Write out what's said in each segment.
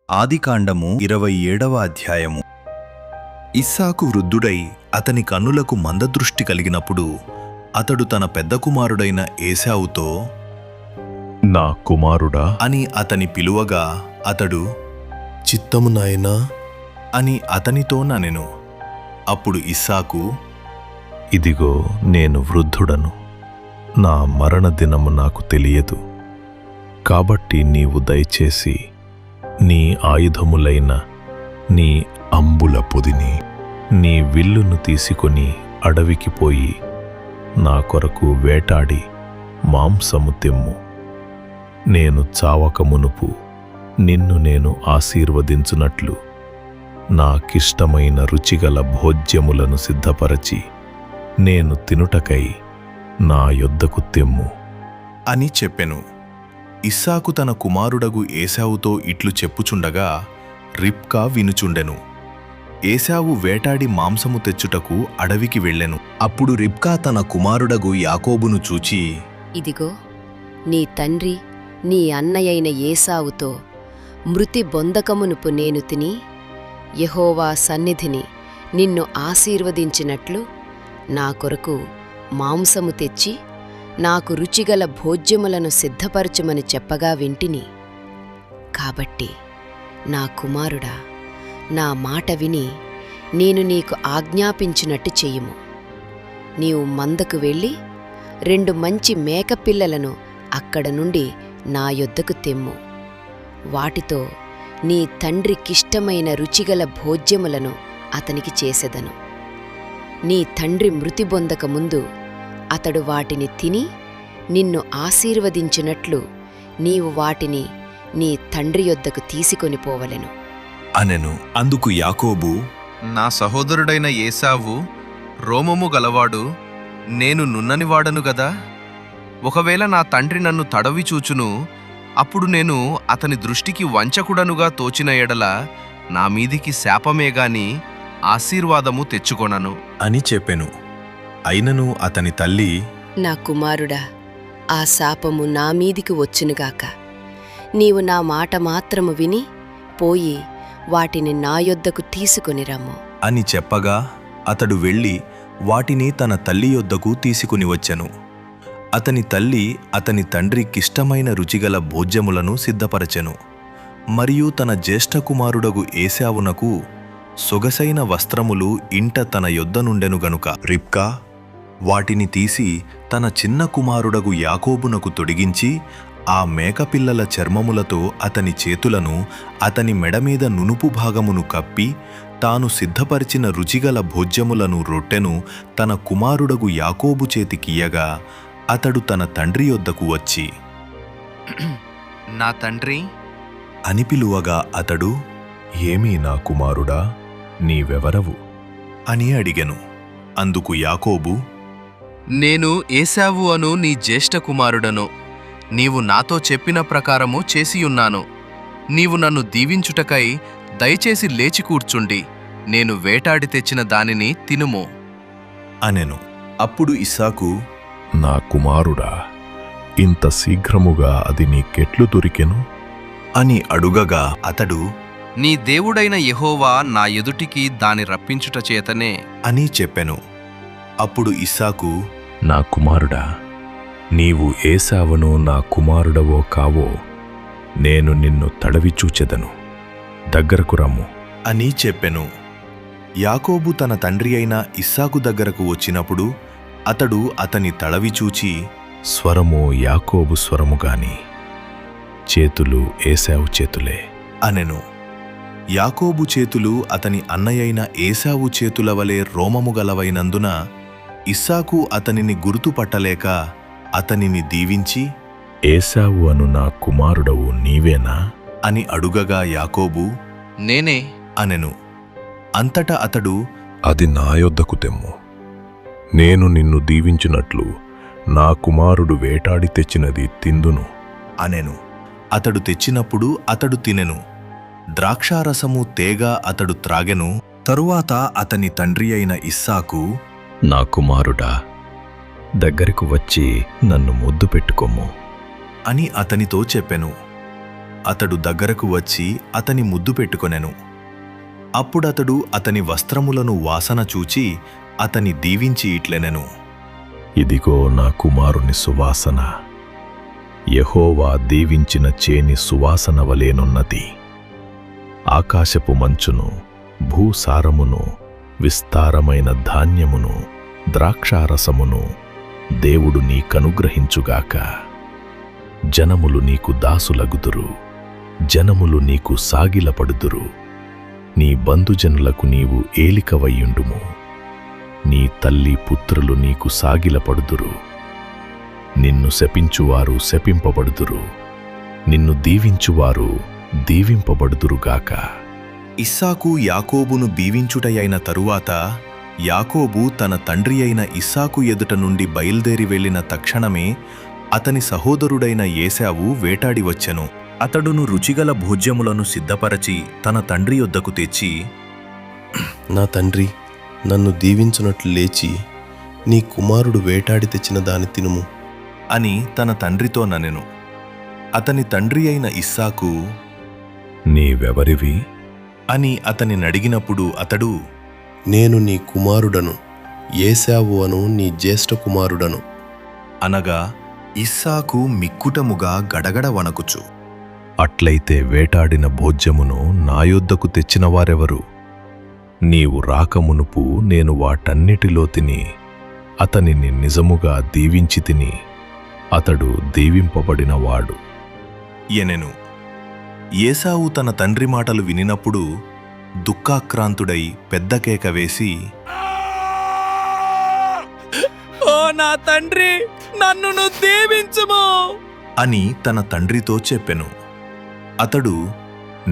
ఆదికాండము 27వ అధ్యాయము. ఇస్సాకు వృద్ధుడై అతని కన్నులకు మందదృష్టి కలిగినప్పుడు అతడు తన పెద్ద కుమారుడైన ఏశావుతో, నా కుమారుడా అని అతని పిలువగా అతడు, చిత్తము నాయనా అని అతనితో ననెను. అప్పుడు ఇస్సాకు, ఇదిగో నేను వృద్ధుడను, నా మరణదినము నాకు తెలియదు. కాబట్టి నీవు దయచేసి నీ ఆయుధములైన నీ అంబుల పొదిని, నీ విల్లును తీసుకొని అడవికి పోయి నా కొరకు వేటాడి మాంసము తెమ్ము. నేను చావక మునుపు నిన్ను నేను ఆశీర్వదించునట్లు నాకిష్టమైన రుచిగల భోజ్యములను సిద్ధపరచి నేను తినుటకై నా యొద్దకు తెమ్ము అని చెప్పెను. ఇస్సాకు తన కుమారుడగు ఏశావుతో ఇట్లు చెప్పుచుండగా రిబ్కా వినుచుండెను. ఏశావు వేటాడి మాంసము తెచ్చుటకు అడవికి వెళ్ళెను. అప్పుడు రిబ్కా తన కుమారుడగు యాకోబును చూచి, ఇదిగో నీ తండ్రి నీ అన్నయైన ఏశావుతో మృతి బొందకమునుపు నేను తిని యెహోవా సన్నిధిని నిన్ను ఆశీర్వదించినట్లు నా కొరకు మాంసము తెచ్చి నాకు రుచిగల భోజ్యములను సిద్ధపరచుమని చెప్పగా వింటిని. కాబట్టి నా కుమారుడా, నా మాట విని నేను నీకు ఆజ్ఞాపించినట్టు చెయ్యుము. నీవు మందకు వెళ్ళి 2 మంచి మేకపిల్లలను అక్కడ నుండి నా యొద్దకు తెమ్ము. వాటితో నీ తండ్రికిష్టమైన రుచిగల భోజ్యములను అతనికి చేసెదను. నీ తండ్రి మృతి బొందక ముందు అతడు వాటిని తిని నిన్ను ఆశీర్వదించినట్లు నీవు వాటిని నీ తండ్రి యొద్దకు తీసుకొని పోవలెను అనెను. అందుకు యాకోబు, నా సహోదరుడైన ఏశావు రోమము గలవాడు, నేను నున్ననివాడను గదా. ఒకవేళ నా తండ్రి నన్ను తడవి చూచును, అప్పుడు నేను అతని దృష్టికి వంచకుడనుగా తోచిన ఎడల నా మీదికి శాపమేగాని ఆశీర్వాదము తెచ్చుకొనను అని చెప్పెను. అయినను అతని తల్లి, నా కుమారుడా, ఆ శాపము నా మీదికి వచ్చునుగాక. నీవు నా మాట మాత్రము విని పోయి వాటిని నా యొద్దకు తీసుకొని రమ్ము అని చెప్పగా అతడు వెళ్ళి వాటిని తన తల్లి యొద్దకు తీసుకుని వచ్చెను. అతని తల్లి అతని తండ్రికిష్టమైన రుచిగల భోజ్యములను సిద్ధపరచెను. మరియు తన జ్యేష్ఠ కుమారుడగు ఏశావునకు సొగసైన వస్త్రములు ఇంట తన యొద్ద నుండెను గనుక రిబ్కా వాటిని తీసి తన చిన్న కుమారుడగు యాకోబునకు తొడిగించి ఆ మేకపిల్లల చర్మములతో అతని చేతులను, అతని మెడమీద నునుపు భాగమును కప్పి తాను సిద్ధపరిచిన రుచిగల భోజ్యములను రొట్టెను తన కుమారుడగు యాకోబు చేతికియ్యగా అతడు తన తండ్రి యొద్దకు వచ్చి, నా తండ్రి అని పిలువగా అతడు, ఏమీ నా కుమారుడా, నీవెవరవు అని అడిగెను. అందుకు యాకోబు, నేను ఏశావు అను నీ జ్యేష్ఠ కుమారుడను. నీవు నాతో చెప్పిన ప్రకారము చేసియున్నాను. నీవు నన్ను దీవించుటకై దయచేసి లేచి కూర్చుండి నేను వేటాడి తెచ్చిన దానిని తినుము అనెను. అప్పుడు ఇస్సాకు, నా కుమారుడా, ఇంత శీఘ్రముగా అది నీకెట్లు దొరికెను అని అడుగగా అతడు, నీ దేవుడైన యెహోవా నా ఎదుటికి దాని రప్పించుట చేతనే అని చెప్పెను. అప్పుడు ఇస్సాకు, నా కుమారుడా, నీవు ఏశావును నా కుమారుడవో కావో నేను నిన్ను తడవి చూచెదను, దగ్గరకు రమ్ము అని చెప్పెను. యాకోబు తన తండ్రి అయిన ఇస్సాకు దగ్గరకు వచ్చినప్పుడు అతడు అతని తడవి చూచి, స్వరము యాకోబు స్వరము గాని చేతులు ఏశావు చేతులే అనెను. యాకోబు చేతులు అతని అన్నయైన ఏశావు చేతుల వలె రోమము గలవైనందున ఇస్సాకు అతనిని గుర్తుపట్టలేక అతనిని దీవించి, ఏశావు అను నా కుమారుడవు నీవేనా అని అడుగగా యాకోబు, నేనే అనెను. అంతటా అతడు, అది నా యొద్దకు తెమ్ము. నేను నిన్ను దీవించినట్లు నా కుమారుడు వేటాడి తెచ్చినది తిందును అనెను. అతడు తెచ్చినప్పుడు అతడు తినెను. ద్రాక్షారసము తేగ అతడు త్రాగెను. తరువాత అతని తండ్రి అయిన ఇస్సాకు, నా కుమారుడా, దగ్గరకు వచ్చి నన్ను ముద్దు పెట్టుకొమ్ము అని అతనితో చెప్పెను. అతడు దగ్గరకు వచ్చి అతని ముద్దు పెట్టుకొనెను. అప్పుడతడు అతని వస్త్రములను వాసన చూచి అతని దీవించి ఇట్లెనెను. ఇదిగో నా కుమారుని సువాసన, యెహోవా దీవించిన చేని సువాసన వలెనున్నది. ఆకాశపు మంచును, భూసారమును, విస్తారమైన ధాన్యమును, ద్రాక్షారసమును దేవుడు నీకనుగ్రహించుగాక. జనములు నీకు దాసులగుదురు, జనములు నీకు సాగిలపడుదురు. నీ బంధుజనులకు నీవు ఏలికవయ్యుండుము. నీ తల్లి పుత్రులు నీకు సాగిలపడుదురు. నిన్ను శపించువారు శపింపబడుదురు, నిన్ను దీవించువారు దీవింపబడుదురుగాక. ఇస్సాకు యాకోబును దీవించుటయైన తరువాత యాకోబు తన తండ్రి అయిన ఇస్సాకు ఎదుట నుండి బయల్దేరి వెళ్ళిన తక్షణమే అతని సహోదరుడైన ఏశావు వేటాడి వచ్చెను. అతడును రుచిగల భోజ్యములను సిద్ధపరచి తన తండ్రి యొద్దకు తెచ్చి, నా తండ్రి, నన్ను దీవించునట్లు లేచి నీ కుమారుడు వేటాడి తెచ్చిన దాని తినుము అని తన తండ్రితో ననెను. అతని తండ్రి అయిన ఇస్సాకు నీవెవరివి? అని అతని నడిగినప్పుడు అతడు, నేను నీ కుమారుడను, ఏశావు అను నీ జ్యేష్ఠ కుమారుడను అనగా ఇస్సాకు మిక్కుటముగా గడగడ వణకుచు, అట్లయితే వేటాడిన భోజ్యమును నా యొద్దకు తెచ్చినవారెవరు? నీవు రాకమునుపు నేను వాటన్నిటిలో తిని అతనిని నిజముగా దీవించి తిని, అతడు దీవింపబడినవాడు ఎనెను. ఏశావు తన తండ్రి మాటలు వినినప్పుడు దుఃఖాక్రాంతుడై పెద్ద కేక వేసి, ఓ నా తండ్రి, నన్ను దీవించుము అని తన తండ్రితో చెప్పెను. అతడు,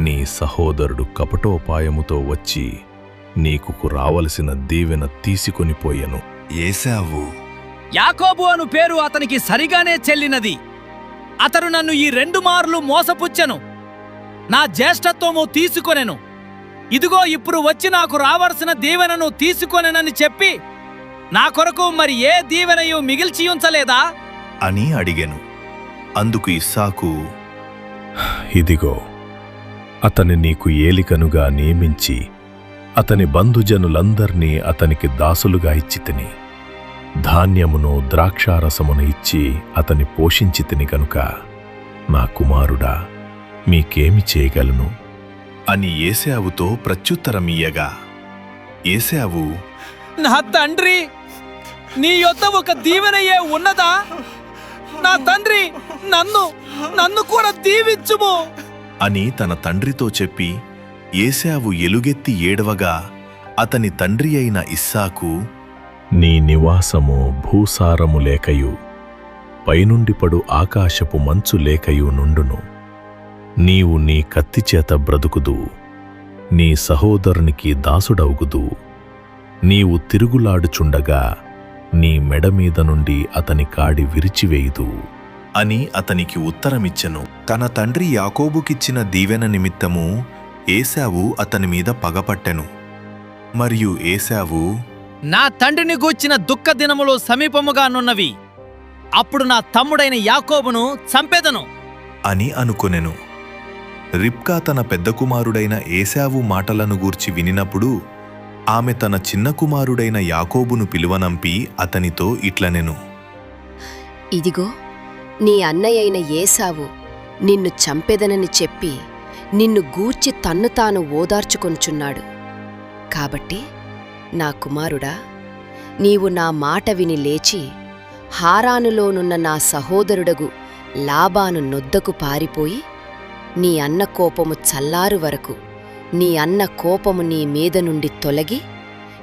నీ సహోదరుడు కపటోపాయముతో వచ్చి నీకు రావలసిన దీవెన తీసుకొనిపోయెను. ఏశావు యాకోబు అను పేరు అతనికి సరిగానే చెల్లినది. అతడు నన్ను ఈ 2 మార్లు మోసపుచ్చెను, నా జ్యేష్ఠత్వము తీసుకొనెను. ఇదిగో ఇప్పుడు వచ్చి నాకు రావలసిన దీవెనను తీసుకొనెనని చెప్పి నా కొరకు మరి ఏ దీవెనయు మిగిల్చి ఉంచలేదా అని అడిగెను. అందుకు ఇస్సాకు, ఇదిగో అతని నీకు ఏలికనుగా నియమించి అతని బంధుజనులందర్నీ అతనికి దాసులుగా ఇచ్చితిని. ధాన్యమును ద్రాక్షారసమును ఇచ్చి అతని పోషించితిని గనుక నా కుమారుడా, మీకేమి చేయగలను అని ఏశావుతో ప్రత్యుత్తరమియ్యగా, ఏశావు, నా తండ్రి, నీ యొద్ద ఒక దీవెనయే ఉన్నదా? నా తండ్రి, నన్ను కూడా దీవించుము అని తన తండ్రితో చెప్పి ఏశావు ఎలుగెత్తి ఏడవగా అతని తండ్రి అయిన ఇస్సాకు, నీ నివాసము భూసారము లేకయు పైనుండి పడు ఆకాశపు మంచు లేకయు నుండును. నీవు నీ కత్తిచేత బ్రతుకుదువు, నీ సహోదరునికి దాసుడవుగుదువు. నీవు తిరుగులాడుచుండగా నీ మెడమీద నుండి అతని కాడి విరిచివేయుదువు అని అతనికి ఉత్తరమిచ్చెను. తన తండ్రి యాకోబుకిచ్చిన దీవెన నిమిత్తము ఏశావు అతని మీద పగపట్టెను. మరియు ఏశావు, నా తండ్రిని గూర్చిన దుఃఖ దినములు సమీపముగానున్నవి. అప్పుడు నా తమ్ముడైన యాకోబును చంపెదను అని అనుకొనెను. రిబ్కా తన పెద్ద కుమారుడైన ఏశావు మాటలను గూర్చి వినినప్పుడు ఆమె తన చిన్న కుమారుడైన యాకోబును పిలువనంపి అతనితో ఇట్లనెను, ఇదిగో నీ అన్నయ్యైన ఏశావు నిన్ను చంపెదనని చెప్పి నిన్ను గూర్చి తన్ను తాను ఓదార్చుకొనుచున్నాడు. కాబట్టి నా కుమారుడా, నీవు నా మాట విని లేచి హారానులోనున్న నా సహోదరుడగు లాబాను నొద్దకు పారిపోయి నీ అన్న కోపము చల్లారు వరకు నీ అన్న కోపము నీ మీద నుండి తొలగి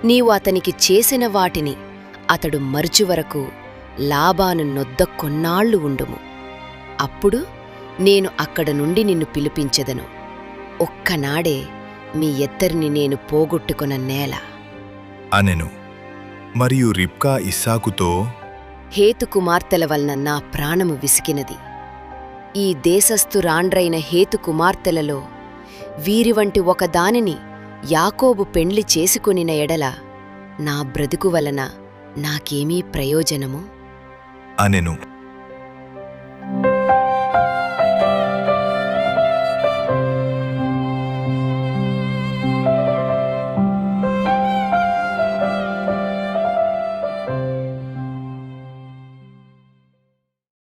నీవు అతనికి చేసిన వాటిని అతడు మరుచు వరకు లాబాను నొద్ద కొన్నాళ్లు ఉండుము. అప్పుడు నేను అక్కడ నుండి నిన్ను పిలిపించెదను. ఒక్కనాడే మీ ఇద్దరిని నేను పోగొట్టుకొన నేల అనెను. మరియు రిబ్కా ఇస్సాకుతో, హేతు కుమార్తెల వలన నా ప్రాణము విసికినది. ఈ దేశస్థురాండ్రైన హేతు కుమార్తెలలో వీరివంటి ఒకదానిని యాకోబు పెండ్లి చేసుకొనిన ఎడల నా బ్రతుకు వలన నాకేమీ ప్రయోజనము అనెను.